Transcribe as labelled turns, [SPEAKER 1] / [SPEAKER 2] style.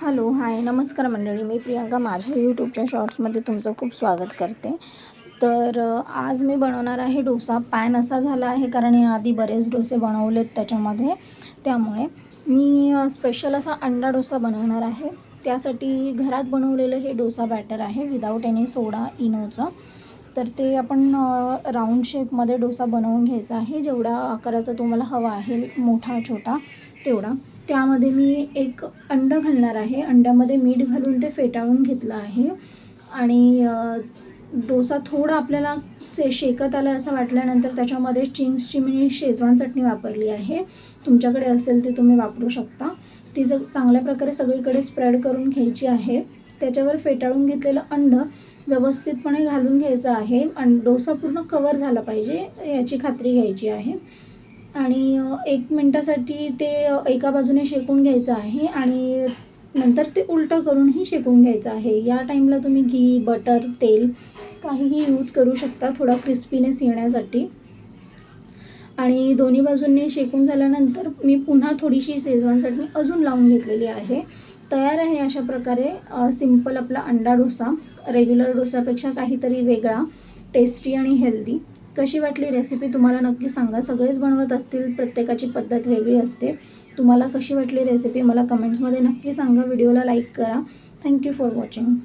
[SPEAKER 1] Hello, हाय, नमस्कार मंडळी. मी प्रियांका माझ्या यूट्यूबच्या शॉर्ट्समध्ये तुमचं खूप स्वागत करते. तर आज मी बनवणार आहे डोसा. पॅन असा झाला आहे कारण याआधी बरेच डोसे बनवलेत त्याच्यामध्ये, त्यामुळे मी स्पेशल असा अंडा डोसा बनवणार आहे. त्यासाठी घरात बनवलेलं हे डोसा बॅटर आहे विदाऊट एनी सोडा इनोचं. तर ते आपण राऊंड शेपमध्ये डोसा बनवून घ्यायचा आहे. जेवढा आकाराचा तुम्हाला हवा आहे, मोठा छोटा तेवढा. त्यामध्ये मी एक अंडं घालणार आहे. अंड्यामध्ये मीठ घालून ते फेटाळून घेतलं आहे आणि डोसा थोडा आपल्याला शेकत आला असं वाटल्यानंतर त्याच्यामध्ये चिंग्सची मी शेजवान चटणी वापरली आहे. तुमच्याकडे असेल ती तुम्ही वापरू शकता. ती चांगल्या प्रकारे सगळीकडे स्प्रेड करून घ्यायची आहे. त्याच्यावर फेटाळून घेतलेलं अंडं व्यवस्थितपणे घालून घ्यायचं आहे आणि डोसा पूर्ण कवर झाला पाहिजे याची खात्री घ्यायची आहे. आणि 1 मिनटासाठी ते एका बाजूने शेकून घ्यायचं आहे आणि नंतर ते उलटं करूनही शेकून घ्यायचं आहे. या टाईमला तुम्ही घी, बटर, तेल काहीही यूज करू शकता थोडा क्रिस्पीनेस येण्यासाठी. आणि दोन्ही बाजूंनी शेकून झाल्यानंतर मी पुन्हा थोडीशी शेजवान चटणी अजून लावून घेतलेली आहे. तयार आहे अशा प्रकारे सिंपल आपला अंडा डोसा. रेग्युलर डोसापेक्षा काहीतरी वेगळा, टेस्टी आणि हेल्दी. कशी वाटली रेसिपी तुम्हाला नक्की सांगा. सगळेच बनवत असतील, प्रत्येकाची पद्धत वेगळी असते. तुम्हाला कशी वाटली रेसिपी मला कमेंट्समध्ये नक्की सांगा. व्हिडिओला लाईक करा. Thank you for watching.